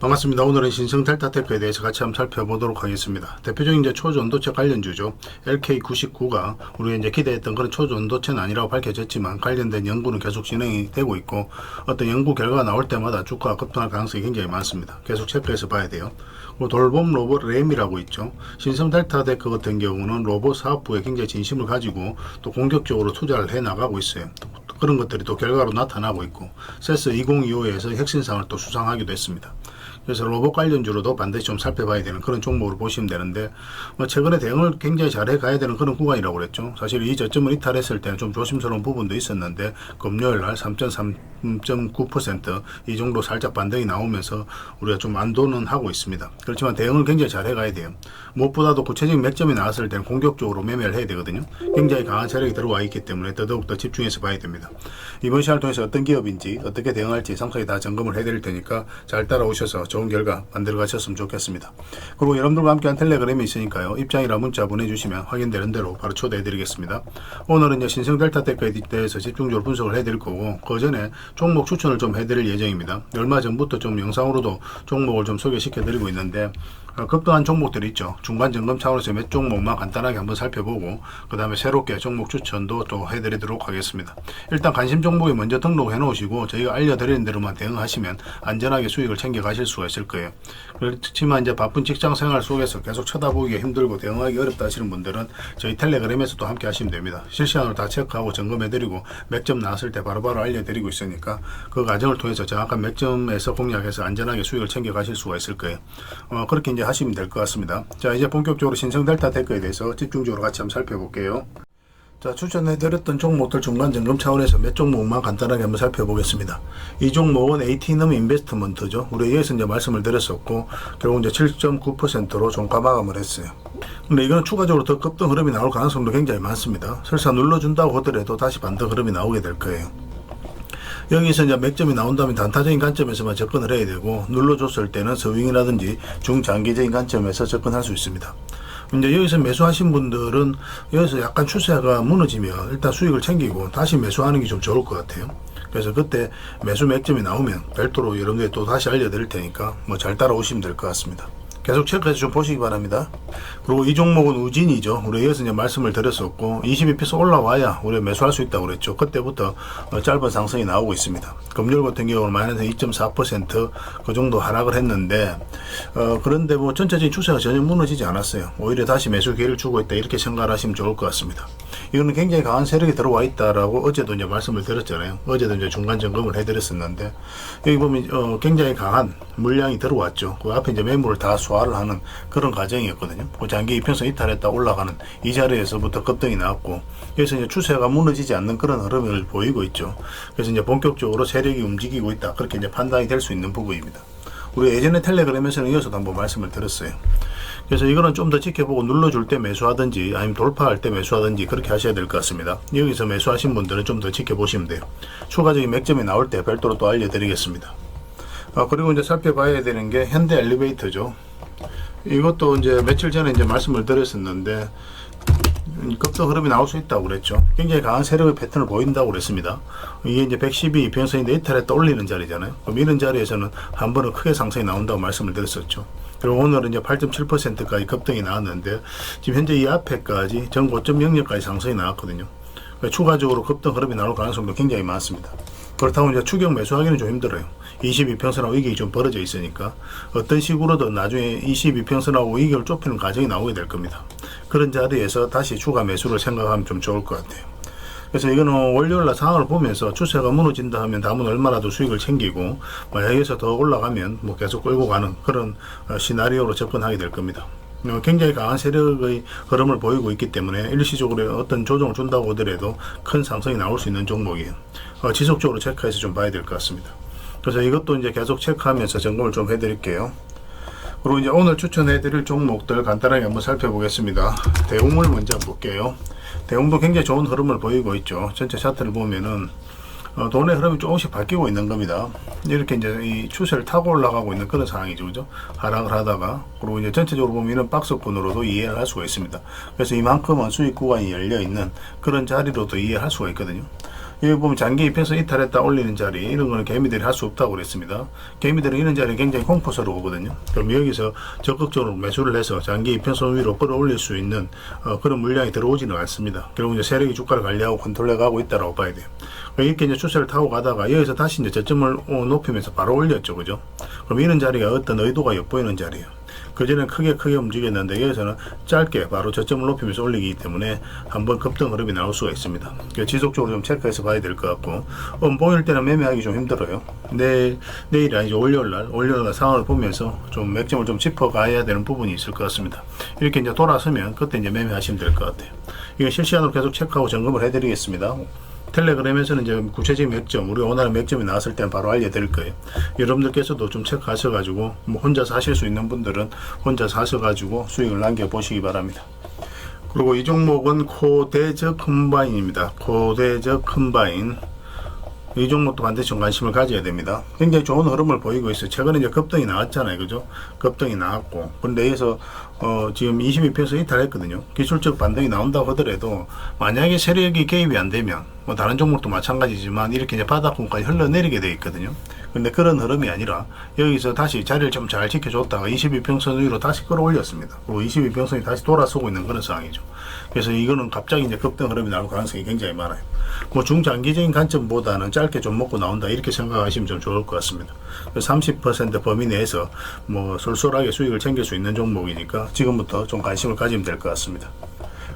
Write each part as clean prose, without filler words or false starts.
반갑습니다. 오늘은 신성 델타테크에 대해서 같이 한번 살펴보도록 하겠습니다. 대표적인 이제 초전도체 관련주죠. LK99가 우리가 이제 기대했던 그런 초전도체는 아니라고 밝혀졌지만 관련된 연구는 계속 진행이 되고 있고 어떤 연구 결과가 나올 때마다 주가가 급등할 가능성이 굉장히 많습니다. 계속 체크해서 봐야 돼요. 돌봄 로봇 램이라고 있죠. 신성 델타테크 같은 경우는 로봇 사업부에 굉장히 진심을 가지고 또 공격적으로 투자를 해 나가고 있어요. 그런 것들이 또 결과로 나타나고 있고 세스 2025에서 혁신상을 또 수상하기도 했습니다. 그래서 로봇 관련주로도 반드시 좀 살펴봐야 되는 그런 종목으로 보시면 되는데 최근에 대응을 굉장히 잘해 가야 되는 그런 구간이라고 그랬죠. 사실 이 저점을 이탈했을 때는 좀 조심스러운 부분도 있었는데 금요일 날 3.9% 이 정도 살짝 반등이 나오면서 우리가 좀 안도는 하고 있습니다. 그렇지만 대응을 굉장히 잘해 가야 돼요. 무엇보다도 구체적인 맥점이 나왔을 때는 공격적으로 매매를 해야 되거든요. 굉장히 강한 세력이 들어와 있기 때문에 더더욱 집중해서 봐야 됩니다. 이번 시간을 통해서 어떤 기업인지 어떻게 대응할지 상세히 다 점검을 해드릴 테니까 잘 따라오셔서 좋은 결과 만들어 가셨으면 좋겠습니다. 그리고 여러분들과 함께한 텔레그램이 있으니까요. 입장이나 문자 보내주시면 확인되는 대로 바로 초대해 드리겠습니다. 오늘은 이제 신성 델타테크에 대해서 집중적으로 분석을 해드릴 거고 그 전에 종목 추천을 좀 해드릴 예정입니다. 얼마 전부터 좀 영상으로도 종목을 좀 소개시켜 드리고 있는데 급등한 종목들이 있죠. 중간 점검 차원에서 몇 종목만 간단하게 한번 살펴보고 그 다음에 새롭게 종목 추천도 또 해드리도록 하겠습니다. 일단 관심 종목에 먼저 등록해 놓으시고 저희가 알려드리는 대로만 대응하시면 안전하게 수익을 챙겨 가실 수가 있을 거예요. 그렇지만 이제 바쁜 직장 생활 속에서 계속 쳐다보기가 힘들고 대응하기 어렵다 하시는 분들은 저희 텔레그램에서도 함께 하시면 됩니다. 실시간으로 다 체크하고 점검해드리고 맥점 나왔을 때 바로바로 알려드리고 있으니까 그 과정을 통해서 정확한 맥점에서 공략해서 안전하게 수익을 챙겨 가실 수가 있을 거예요. 그렇게 이제 하시면 될 것 같습니다. 자, 이제 본격적으로 신성 델타테크에 대해서 집중적으로 같이 한번 살펴볼게요. 자, 추천해드렸던 종목들 중간 점검 차원에서 몇 종목만 간단하게 한번 살펴보겠습니다. 이 종목은 AT넘 인베스트먼트죠. 우리 여기서 이제 말씀을 드렸었고 결국 이제 7.9%로 종가 마감을 했어요. 근데 이거는 추가적으로 더 급등 흐름이 나올 가능성도 굉장히 많습니다. 설사 눌러준다고 하더라도 다시 반등 흐름이 나오게 될 거예요. 여기서 이제 맥점이 나온다면 단타적인 관점에서만 접근을 해야 되고 눌러줬을 때는 스윙이라든지 중장기적인 관점에서 접근할 수 있습니다. 이제 여기서 매수하신 분들은 여기서 약간 추세가 무너지면 일단 수익을 챙기고 다시 매수하는 게 좀 좋을 것 같아요. 그래서 그때 매수 맥점이 나오면 별도로 여러분들이 또 다시 알려드릴 테니까 잘 따라오시면 될 것 같습니다. 계속 체크해서 좀 보시기 바랍니다. 그리고 이 종목은 우진이죠. 우리 여기서 이제 말씀을 드렸었고 22피스 올라와야 우리가 매수할 수 있다고 그랬죠. 그때부터 짧은 상승이 나오고 있습니다. 금요일 같은 경우는 마이너스 2.4% 정도 하락을 했는데 그런데 전체적인 추세가 전혀 무너지지 않았어요. 오히려 다시 매수 기회를 주고 있다 이렇게 생각을 하시면 좋을 것 같습니다. 이거는 굉장히 강한 세력이 들어와 있다라고 어제도 이제 말씀을 드렸잖아요. 어제도 이제 중간 점검을 해드렸었는데 여기 보면 굉장히 강한 물량이 들어왔죠. 그 앞에 이제 매물을 다 소화를 하는 그런 과정이었거든요. 그 장기 이평선 이탈했다 올라가는 이 자리에서부터 급등이 나왔고 여기서 이제 추세가 무너지지 않는 그런 흐름을 보이고 있죠. 그래서 이제 본격적으로 세력이 움직이고 있다 그렇게 이제 판단이 될 수 있는 부분입니다. 우리 예전에 텔레그램에서는 이어서도 한번 말씀을 드렸어요. 그래서 이거는 좀 더 지켜보고 눌러줄 때 매수하든지 아니면 돌파할 때 매수하든지 그렇게 하셔야 될 것 같습니다. 여기서 매수하신 분들은 좀 더 지켜보시면 돼요. 추가적인 맥점이 나올 때 별도로 또 알려드리겠습니다. 그리고 이제 살펴봐야 되는 게 현대 엘리베이터죠. 이것도 이제 며칠 전에 이제 말씀을 드렸었는데 급등 흐름이 나올 수 있다고 그랬죠. 굉장히 강한 세력의 패턴을 보인다고 그랬습니다. 이게 이제 112 이평선인데 이탈했다 올리는 자리잖아요. 그럼 이런 자리에서는 한 번은 크게 상승이 나온다고 말씀을 드렸었죠. 그리고 오늘은 이제 8.7%까지 급등이 나왔는데 지금 현재 이 앞에까지 전 고점 영역까지 상승이 나왔거든요. 그러니까 추가적으로 급등 흐름이 나올 가능성도 굉장히 많습니다. 그렇다고 이제 추격 매수하기는 좀 힘들어요. 22평선하고 이격이 좀 벌어져 있으니까 어떤 식으로든 나중에 22평선하고 이격을 좁히는 과정이 나오게 될 겁니다. 그런 자리에서 다시 추가 매수를 생각하면 좀 좋을 것 같아요. 그래서 이거는 월요일날 상황을 보면서 추세가 무너진다 하면 다음은 얼마나 더 수익을 챙기고 여기서 더 올라가면 계속 끌고 가는 그런 시나리오로 접근하게 될 겁니다. 굉장히 강한 세력의 흐름을 보이고 있기 때문에 일시적으로 어떤 조정을 준다고 하더라도 큰 상승이 나올 수 있는 종목이에요. 지속적으로 체크해서 좀 봐야 될 것 같습니다. 그래서 이것도 이제 계속 체크하면서 점검을 좀 해드릴게요. 그리고 이제 오늘 추천해드릴 종목들 간단하게 한번 살펴보겠습니다. 대웅을 먼저 볼게요. 대웅도 굉장히 좋은 흐름을 보이고 있죠. 전체 차트를 보면은 돈의 흐름이 조금씩 바뀌고 있는 겁니다. 이렇게 이제 이 추세를 타고 올라가고 있는 그런 상황이죠. 그죠? 하락을 하다가, 그리고 이제 전체적으로 보면 이런 박스권으로도 이해를 할 수가 있습니다. 그래서 이만큼은 수익 구간이 열려 있는 그런 자리로도 이해할 수가 있거든요. 여기 보면 장기 이평선 이탈했다 올리는 자리, 이런 거는 개미들이 할 수 없다고 그랬습니다. 개미들은 이런 자리에 굉장히 공포스러워 오거든요. 그럼 여기서 적극적으로 매수를 해서 장기 이평선 위로 끌어올릴 수 있는 그런 물량이 들어오지는 않습니다. 결국 이제 세력이 주가를 관리하고 컨트롤해 가고 있다라고 봐야 돼요. 이렇게 이제 추세를 타고 가다가 여기서 다시 이제 저점을 높이면서 바로 올렸죠. 그죠? 그럼 이런 자리가 어떤 의도가 엿보이는 자리예요. 그전에는 크게 움직였는데 여기서는 짧게 바로 저점을 높이면서 올리기 때문에 한번 급등 흐름이 나올 수가 있습니다. 지속적으로 좀 체크해서 봐야 될 것 같고, 보일 때는 매매하기 좀 힘들어요. 내일이 아니죠. 월요일날 상황을 보면서 좀 맥점을 좀 짚어가야 되는 부분이 있을 것 같습니다. 이렇게 이제 돌아서면 그때 이제 매매하시면 될 것 같아요. 이거 실시간으로 계속 체크하고 점검을 해드리겠습니다. 텔레그램에서는 이제 구체적인 맥점, 우리가 원하는 맥점이 나왔을 때는 바로 알려드릴 거예요. 여러분들께서도 좀 체크하셔가지고, 혼자서 하실 수 있는 분들은 혼자서 하셔가지고 수익을 남겨보시기 바랍니다. 그리고 이 종목은 코데저 컴바인입니다. 코데저 컴바인. 이 종목도 반드시 좀 관심을 가져야 됩니다. 굉장히 좋은 흐름을 보이고 있어요. 최근에 이제 급등이 나왔잖아요. 그죠? 급등이 나왔고. 근데 여기서, 지금 22평선 이탈했거든요. 기술적 반등이 나온다고 하더라도, 만약에 세력이 개입이 안 되면, 다른 종목도 마찬가지지만, 이렇게 이제 바닥권까지 흘러내리게 되어 있거든요. 근데 그런 흐름이 아니라, 여기서 다시 자리를 좀 잘 지켜줬다가 22평선 위로 다시 끌어올렸습니다. 그리고 22평선이 다시 돌아서고 있는 그런 상황이죠. 그래서 이거는 갑자기 이제 급등 흐름이 나올 가능성이 굉장히 많아요. 중장기적인 관점보다는 짧게 좀 먹고 나온다, 이렇게 생각하시면 좀 좋을 것 같습니다. 30% 범위 내에서 쏠쏠하게 수익을 챙길 수 있는 종목이니까 지금부터 좀 관심을 가지면 될 것 같습니다.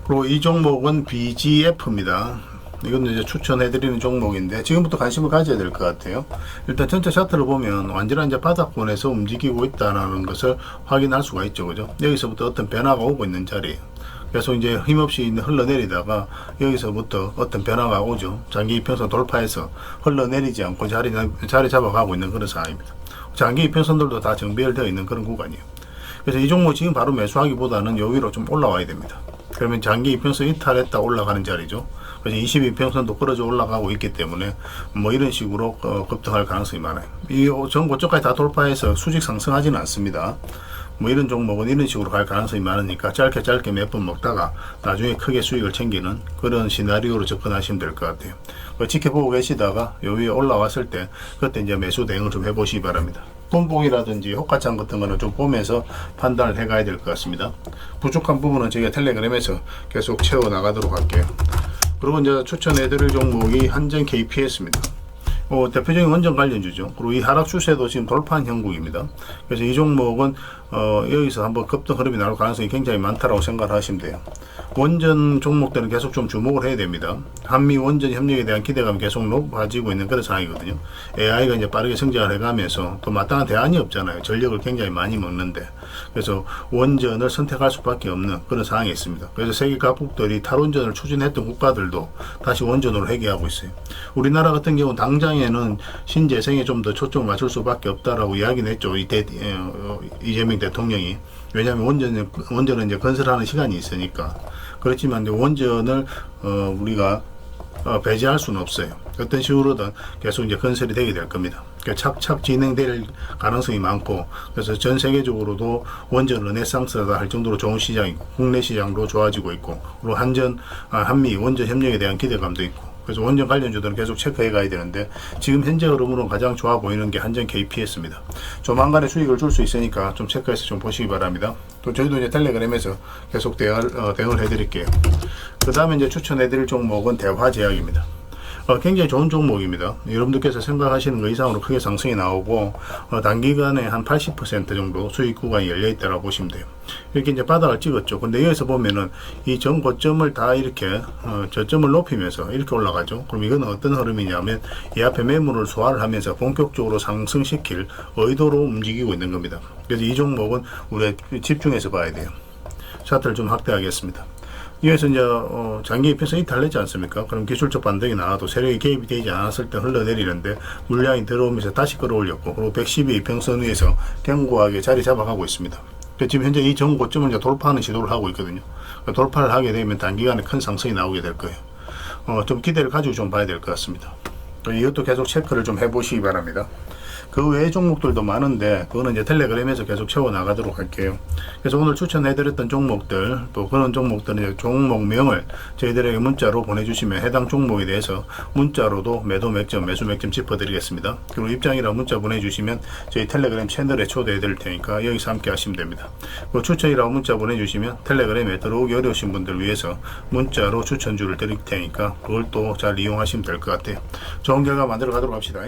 그리고 이 종목은 BGF입니다. 이건 이제 추천해드리는 종목인데 지금부터 관심을 가져야 될 것 같아요. 일단 전체 차트를 보면 완전한 이제 바닥권에서 움직이고 있다는 것을 확인할 수가 있죠. 그죠? 여기서부터 어떤 변화가 오고 있는 자리예요. 그래서 이제 힘없이 흘러내리다가 여기서부터 어떤 변화가 오죠. 장기 이평선 돌파해서 흘러내리지 않고 자리 잡아가고 있는 그런 상황입니다. 장기 이평선들도 다 정비되어 있는 그런 구간이에요. 그래서 이 종목 지금 바로 매수하기보다는 요 위로 좀 올라와야 됩니다. 그러면 장기 이평선 이탈했다 올라가는 자리죠. 그래서 22평선도 끌어져 올라가고 있기 때문에 이런 식으로 급등할 가능성이 많아요. 이 전 고점까지 다 돌파해서 수직 상승하지는 않습니다. 이런 종목은 이런 식으로 갈 가능성이 많으니까 짧게 몇 번 먹다가 나중에 크게 수익을 챙기는 그런 시나리오로 접근하시면 될 것 같아요. 지켜보고 계시다가 요 위에 올라왔을 때 그때 이제 매수 대응을 좀 해보시기 바랍니다. 분봉이라든지 호가창 같은 거는 좀 보면서 판단을 해가야 될 것 같습니다. 부족한 부분은 저희가 텔레그램에서 계속 채워 나가도록 할게요. 그리고 이제 추천해드릴 종목이 한전 KPS입니다. 대표적인 원전 관련주죠. 그리고 이 하락 추세도 지금 돌파한 형국입니다. 그래서 이 종목은 여기서 한번 급등 흐름이 나올 가능성이 굉장히 많다라고 생각을 하시면 돼요. 원전 종목들은 계속 좀 주목을 해야 됩니다. 한미 원전 협력에 대한 기대감이 계속 높아지고 있는 그런 상황이거든요. AI가 이제 빠르게 성장을 해가면서 또 마땅한 대안이 없잖아요. 전력을 굉장히 많이 먹는데. 그래서 원전을 선택할 수밖에 없는 그런 상황이 있습니다. 그래서 세계 각국들이 탈원전을 추진했던 국가들도 다시 원전으로 회귀하고 있어요. 우리나라 같은 경우는 당장에는 신재생에 좀 더 초점을 맞출 수밖에 없다라고 이야기는 했죠. 이재명 대통령이. 왜냐하면 원전은 이제 건설하는 시간이 있으니까. 그렇지만 이제 원전을 우리가 배제할 수는 없어요. 어떤 식으로든 계속 이제 건설이 되게 될 겁니다. 그러니까 착착 진행될 가능성이 많고, 그래서 전 세계적으로도 원전 르네상스다 할 정도로 좋은 시장이고, 국내 시장도 좋아지고 있고, 그리고 한미 원전 협력에 대한 기대감도 있고, 그래서 원전 관련주들은 계속 체크해 가야 되는데, 지금 현재 흐름으로 가장 좋아 보이는 게 한전 KPS입니다. 조만간에 수익을 줄 수 있으니까 좀 체크해서 좀 보시기 바랍니다. 또 저희도 이제 텔레그램에서 계속 대응을 해드릴게요. 그 다음에 이제 추천해 드릴 종목은 대화제약입니다. 굉장히 좋은 종목입니다. 여러분들께서 생각하시는 것 이상으로 크게 상승이 나오고, 단기간에 한 80% 정도 수익 구간이 열려있다고 보시면 돼요. 이렇게 이제 바닥을 찍었죠. 근데 여기서 보면은 이 전 고점을 다 이렇게, 저점을 높이면서 이렇게 올라가죠. 그럼 이거는 어떤 흐름이냐면, 이 앞에 매물을 소화를 하면서 본격적으로 상승시킬 의도로 움직이고 있는 겁니다. 그래서 이 종목은 우리가 집중해서 봐야 돼요. 차트를 좀 확대하겠습니다. 여기서 이제 장기 이평선이 이탈했지 않습니까? 그럼 기술적 반등이 나와도 세력이 개입이 되지 않았을 때 흘러내리는데 물량이 들어오면서 다시 끌어올렸고, 그리고 112평선 위에서 견고하게 자리 잡아가고 있습니다. 지금 현재 이 전 고점을 이제 돌파하는 시도를 하고 있거든요. 돌파를 하게 되면 단기간에 큰 상승이 나오게 될 거예요. 좀 기대를 가지고 좀 봐야 될 것 같습니다. 이것도 계속 체크를 좀 해보시기 바랍니다. 그 외의 종목들도 많은데 그거는 이제 텔레그램에서 계속 채워 나가도록 할게요. 그래서 오늘 추천해드렸던 종목들, 또 그런 종목들은 이제 종목명을 저희들에게 문자로 보내주시면 해당 종목에 대해서 문자로도 매도 맥점, 매수 맥점 짚어드리겠습니다. 그리고 입장이랑 문자 보내주시면 저희 텔레그램 채널에 초대해 드릴 테니까 여기서 함께 하시면 됩니다. 그리고 추천이라고 문자 보내주시면 텔레그램에 들어오기 어려우신 분들 위해서 문자로 추천주를 드릴 테니까 그걸 또 잘 이용하시면 될 것 같아요. 좋은 결과 만들어 가도록 합시다.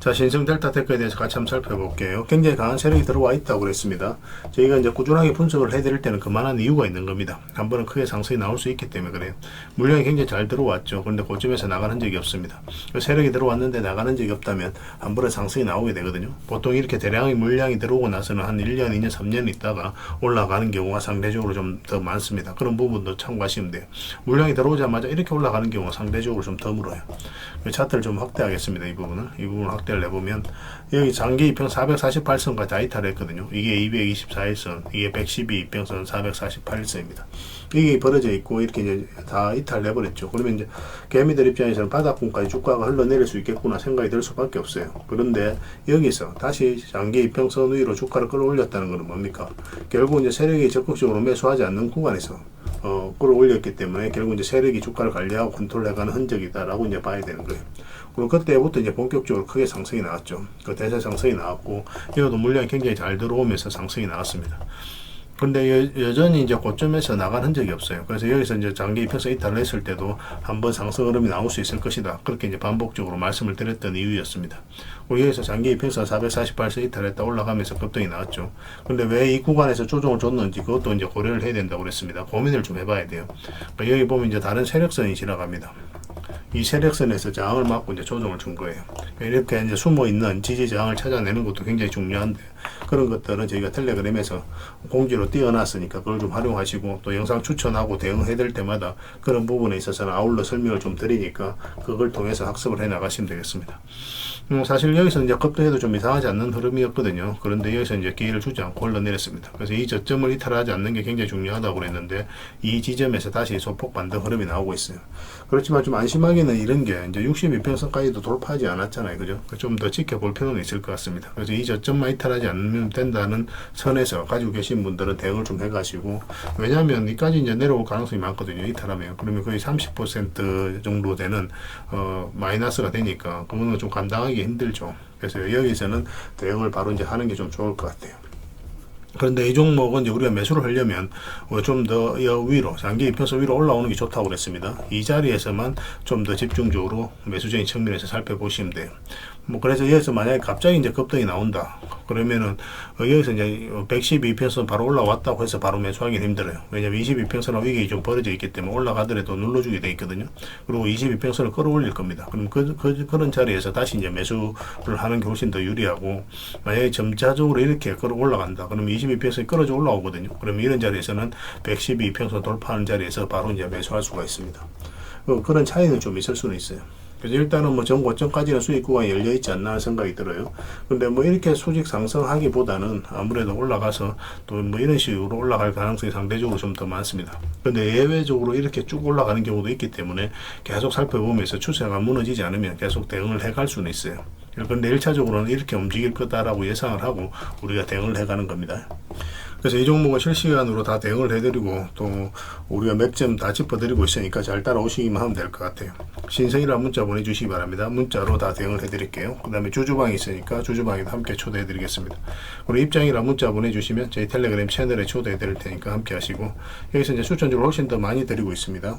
자, 신성 델타 테크에 대해서 같이 한번 살펴볼게요. 굉장히 강한 세력이 들어와 있다고 그랬습니다. 저희가 이제 꾸준하게 분석을 해드릴 때는 그만한 이유가 있는 겁니다. 한 번은 크게 상승이 나올 수 있기 때문에 그래요. 물량이 굉장히 잘 들어왔죠. 그런데 고점에서 나가는 적이 없습니다. 세력이 들어왔는데 나가는 적이 없다면 한 번에 상승이 나오게 되거든요. 보통 이렇게 대량의 물량이 들어오고 나서는 한 1년, 2년, 3년 있다가 올라가는 경우가 상대적으로 좀 더 많습니다. 그런 부분도 참고하시면 돼요. 물량이 들어오자마자 이렇게 올라가는 경우가 상대적으로 좀 드물어요. 차트를 좀 확대하겠습니다. 이 부분을 확대를 해보면 여기 장기 이평 448선까지 다 이탈했거든요. 이게 224일선, 이게 112 이평선 448일선입니다. 이게 벌어져 있고 이렇게 이제 다 이탈해버렸죠. 그러면 이제 개미들 입장에서는 바닥권까지 주가가 흘러내릴 수 있겠구나 생각이 들 수밖에 없어요. 그런데 여기서 다시 장기 이평선 위로 주가를 끌어올렸다는 것은 뭡니까? 결국 이제 세력이 적극적으로 매수하지 않는 구간에서 끌어올렸기 때문에 결국 이제 세력이 주가를 관리하고 컨트롤해가는 흔적이다라고 이제 봐야 되는 거예요. 그리고 그때부터 이제 본격적으로 크게 상승이 나왔죠. 그 대세 상승이 나왔고 이것도 물량이 굉장히 잘 들어오면서 상승이 나왔습니다. 근데 여전히 이제 고점에서 나간 흔적이 없어요. 그래서 여기서 이제 장기 이평선 이탈을 했을 때도 한번 상승 흐름이 나올 수 있을 것이다. 그렇게 이제 반복적으로 말씀을 드렸던 이유였습니다. 여기서 장기 이평선 448선 이탈했다 올라가면서 급등이 나왔죠. 근데 왜 이 구간에서 조정을 줬는지 그것도 이제 고려를 해야 된다고 그랬습니다. 고민을 좀 해봐야 돼요. 그러니까 여기 보면 이제 다른 세력선이 지나갑니다. 이 세력선에서 저항을 맞고 이제 조정을 준 거예요. 이렇게 이제 숨어 있는 지지 저항을 찾아내는 것도 굉장히 중요한데 그런 것들은 저희가 텔레그램에서 공지로 띄워놨으니까 그걸 좀 활용하시고 또 영상 추천하고 대응해 드릴 때마다 그런 부분에 있어서는 아울러 설명을 좀 드리니까 그걸 통해서 학습을 해 나가시면 되겠습니다. 사실 여기서 이제 급등해도 좀 이상하지 않는 흐름이었거든요. 그런데 여기서 이제 기회를 주지 않고 흘러내렸습니다. 그래서 이 저점을 이탈하지 않는 게 굉장히 중요하다고 그랬는데 이 지점에서 다시 소폭 반등 흐름이 나오고 있어요. 그렇지만 좀 안심하기는 이런 게 이제 62평선까지도 돌파하지 않았잖아요. 그죠? 좀 더 지켜볼 필요는 있을 것 같습니다. 그래서 이 저점만 이탈하지 않으면 된다는 선에서 가지고 계신 분들은 대응을 좀 해가시고 왜냐하면 이까지 이제 내려올 가능성이 많거든요. 이탈하면. 그러면 거의 30% 정도 되는 마이너스가 되니까 그거는 좀 감당하기 힘들죠. 그래서 여기서는 대응을 바로 이제 하는 게 좀 좋을 것 같아요. 그런데 이 종목은 이제 우리가 매수를 하려면 좀 더 위로, 장기 이평선 위로 올라오는 게 좋다고 그랬습니다. 이 자리에서만 좀 더 집중적으로 매수적인 측면에서 살펴보시면 돼요. 그래서 여기서 만약에 갑자기 이제 급등이 나온다. 그러면은 여기서 이제 112평선 바로 올라왔다고 해서 바로 매수하기는 힘들어요. 왜냐면 22평선하고 위격이 좀 벌어져 있기 때문에 올라가더라도 눌러주게 돼 있거든요. 그리고 22평선을 끌어올릴 겁니다. 그럼 그런 자리에서 다시 이제 매수를 하는 게 훨씬 더 유리하고 만약에 점차적으로 이렇게 끌어 올라간다. 그러면 22평선이 끌어져 올라오거든요. 그러면 이런 자리에서는 112평선 돌파하는 자리에서 바로 이제 매수할 수가 있습니다. 그런 차이는 좀 있을 수는 있어요. 그래서 일단은 뭐 전고점까지는 수익 구간이 열려 있지 않나 생각이 들어요. 근데 뭐 이렇게 수직 상승하기보다는 아무래도 올라가서 또 뭐 이런 식으로 올라갈 가능성이 상대적으로 좀 더 많습니다. 근데 예외적으로 이렇게 쭉 올라가는 경우도 있기 때문에 계속 살펴보면서 추세가 무너지지 않으면 계속 대응을 해갈 수는 있어요. 그런데 1차적으로는 이렇게 움직일 거다라고 예상을 하고 우리가 대응을 해가는 겁니다. 그래서 이 종목은 실시간으로 다 대응을 해드리고 또 우리가 맥점 다 짚어드리고 있으니까 잘 따라오시기만 하면 될 것 같아요. 신성이라는 문자 보내주시기 바랍니다. 문자로 다 대응을 해드릴게요. 그 다음에 주주방이 있으니까 주주방에도 함께 초대해드리겠습니다. 그리고 입장이라는 문자 보내주시면 저희 텔레그램 채널에 초대해드릴 테니까 함께 하시고 여기서 이제 추천주를 훨씬 더 많이 드리고 있습니다.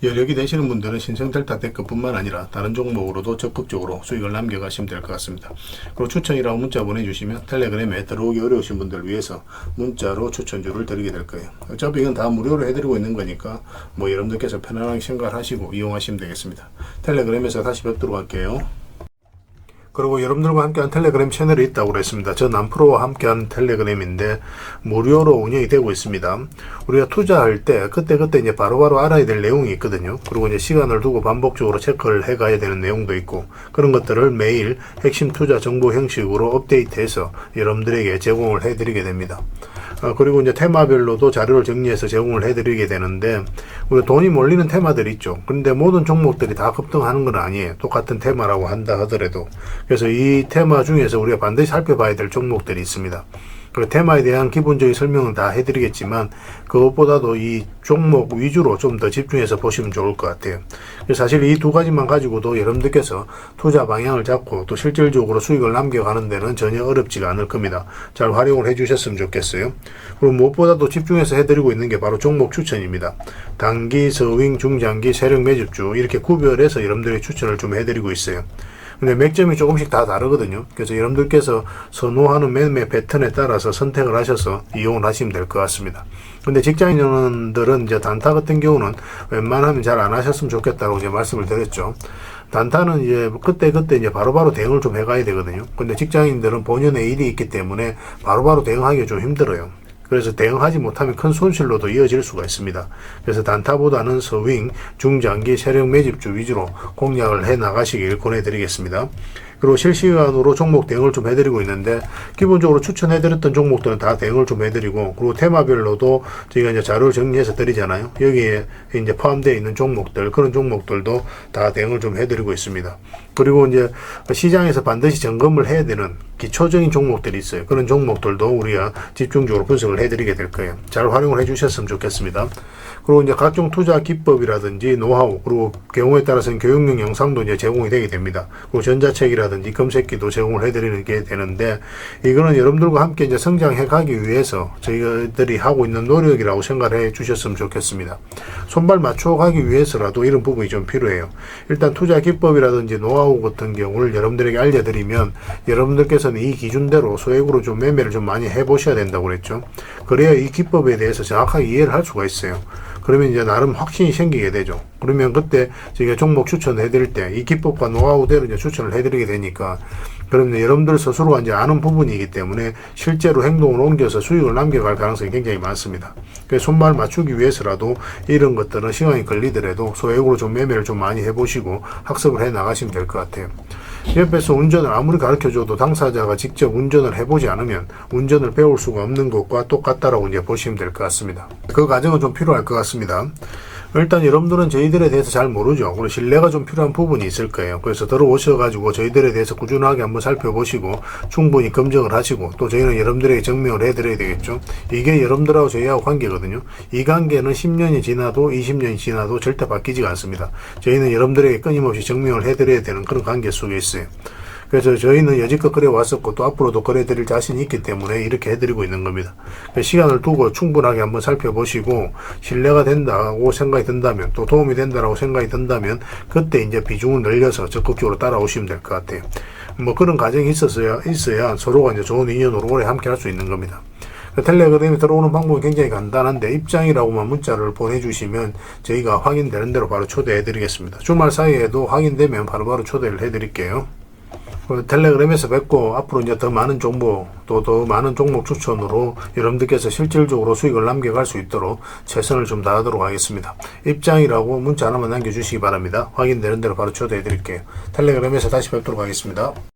여력이 되시는 분들은 신성 델타 테크뿐만 아니라 다른 종목으로도 적극적으로 수익을 남겨가시면 될 것 같습니다. 그리고 추천이라고 문자 보내주시면 텔레그램에 들어오기 어려우신 분들 위해서 문자로 추천주를 드리게 될 거예요. 어차피 이건 다 무료로 해드리고 있는 거니까 뭐 여러분들께서 편안하게 생각하시고 이용하시면 되겠습니다. 텔레그램에서 다시 뵙도록 할게요. 그리고 여러분들과 함께한 텔레그램 채널이 있다고 그랬습니다. 저 남프로와 함께한 텔레그램인데 무료로 운영이 되고 있습니다. 우리가 투자할 때 그때 이제 바로바로 알아야 될 내용이 있거든요. 그리고 이제 시간을 두고 반복적으로 체크를 해가야 되는 내용도 있고 그런 것들을 매일 핵심 투자 정보 형식으로 업데이트해서 여러분들에게 제공을 해드리게 됩니다. 그리고 이제 테마별로도 자료를 정리해서 제공을 해드리게 되는데, 우리 돈이 몰리는 테마들이 있죠. 근데 모든 종목들이 다 급등하는 건 아니에요. 똑같은 테마라고 한다 하더라도. 그래서 이 테마 중에서 우리가 반드시 살펴봐야 될 종목들이 있습니다. 그 테마에 대한 기본적인 설명은 다 해드리겠지만, 그것보다도 이 종목 위주로 좀 더 집중해서 보시면 좋을 것 같아요. 사실 이 두 가지만 가지고도 여러분들께서 투자 방향을 잡고 또 실질적으로 수익을 남겨가는 데는 전혀 어렵지가 않을 겁니다. 잘 활용을 해주셨으면 좋겠어요. 그리고 무엇보다도 집중해서 해드리고 있는 게 바로 종목 추천입니다. 단기, 서윙, 중장기, 세력 매집주 이렇게 구별해서 여러분들의 추천을 좀 해드리고 있어요. 근데 맥점이 조금씩 다 다르거든요. 그래서 여러분들께서 선호하는 매매 패턴에 따라서 선택을 하셔서 이용을 하시면 될 것 같습니다. 근데 직장인들은 이제 단타 같은 경우는 웬만하면 잘 안 하셨으면 좋겠다고 이제 말씀을 드렸죠. 단타는 이제 그때 이제 바로바로 대응을 좀 해가야 되거든요. 근데 직장인들은 본연의 일이 있기 때문에 바로바로 대응하기가 좀 힘들어요. 그래서 대응하지 못하면 큰 손실로도 이어질 수가 있습니다. 그래서 단타보다는 서윙, 중장기, 세력 매집주 위주로 공략을 해 나가시길 권해드리겠습니다. 그리고 실시간으로 종목 대응을 좀 해드리고 있는데, 기본적으로 추천해드렸던 종목들은 다 대응을 좀 해드리고, 그리고 테마별로도 저희가 이제 자료를 정리해서 드리잖아요. 여기에 이제 포함되어 있는 종목들, 그런 종목들도 다 대응을 좀 해드리고 있습니다. 그리고 이제 시장에서 반드시 점검을 해야 되는 기초적인 종목들이 있어요. 그런 종목들도 우리가 집중적으로 분석을 해드리게 될 거예요. 잘 활용을 해주셨으면 좋겠습니다. 그리고 이제 각종 투자 기법이라든지 노하우, 그리고 경우에 따라서는 교육용 영상도 이제 제공이 되게 됩니다. 그리고 전자책이라든지 검색기도 제공을 해드리는 게 되는데, 이거는 여러분들과 함께 이제 성장해 가기 위해서 저희들이 하고 있는 노력이라고 생각해 주셨으면 좋겠습니다. 손발 맞춰 가기 위해서라도 이런 부분이 좀 필요해요. 일단 투자 기법이라든지 노하우 같은 경우를 여러분들에게 알려드리면, 여러분들께서는 이 기준대로 소액으로 좀 매매를 좀 많이 해보셔야 된다고 그랬죠. 그래야 이 기법에 대해서 정확하게 이해를 할 수가 있어요. 그러면 이제 나름 확신이 생기게 되죠. 그러면 그때 저희가 종목 추천을 해드릴 때 이 기법과 노하우대로 이제 추천을 해드리게 되니까, 그러면 여러분들 스스로가 이제 아는 부분이기 때문에 실제로 행동을 옮겨서 수익을 남겨갈 가능성이 굉장히 많습니다. 그래서 손발 맞추기 위해서라도 이런 것들은 시간이 걸리더라도 소액으로 좀 매매를 좀 많이 해보시고 학습을 해 나가시면 될 것 같아요. 옆에서 운전을 아무리 가르쳐줘도 당사자가 직접 운전을 해보지 않으면 운전을 배울 수가 없는 것과 똑같다라고 이제 보시면 될 것 같습니다. 그 과정은 좀 필요할 것 같습니다. 일단 여러분들은 저희들에 대해서 잘 모르죠. 그리고 신뢰가 좀 필요한 부분이 있을 거예요. 그래서 들어오셔가지고 저희들에 대해서 꾸준하게 한번 살펴보시고 충분히 검증을 하시고, 또 저희는 여러분들에게 증명을 해드려야 되겠죠. 이게 여러분들하고 저희하고 관계거든요. 이 관계는 10년이 지나도 20년이 지나도 절대 바뀌지가 않습니다. 저희는 여러분들에게 끊임없이 증명을 해드려야 되는 그런 관계 속에 있어요. 그래서 저희는 여지껏 그래 왔었고 또 앞으로도 그래 드릴 자신이 있기 때문에 이렇게 해드리고 있는 겁니다. 시간을 두고 충분하게 한번 살펴보시고 신뢰가 된다고 생각이 든다면, 또 도움이 된다라고 생각이 든다면 그때 이제 비중을 늘려서 적극적으로 따라오시면 될 것 같아요. 뭐 그런 과정이 있어야 서로가 이제 좋은 인연으로 오래 함께 할 수 있는 겁니다. 텔레그램에 들어오는 방법이 굉장히 간단한데, 입장이라고만 문자를 보내주시면 저희가 확인되는 대로 바로 초대해 드리겠습니다. 주말 사이에도 확인되면 바로바로 초대를 해 드릴게요. 텔레그램에서 뵙고, 앞으로 이제 더 많은 정보, 또 더 많은 종목 추천으로 여러분들께서 실질적으로 수익을 남겨갈 수 있도록 최선을 좀 다하도록 하겠습니다. 입장이라고 문자 하나만 남겨주시기 바랍니다. 확인되는 대로 바로 초대해 드릴게요. 텔레그램에서 다시 뵙도록 하겠습니다.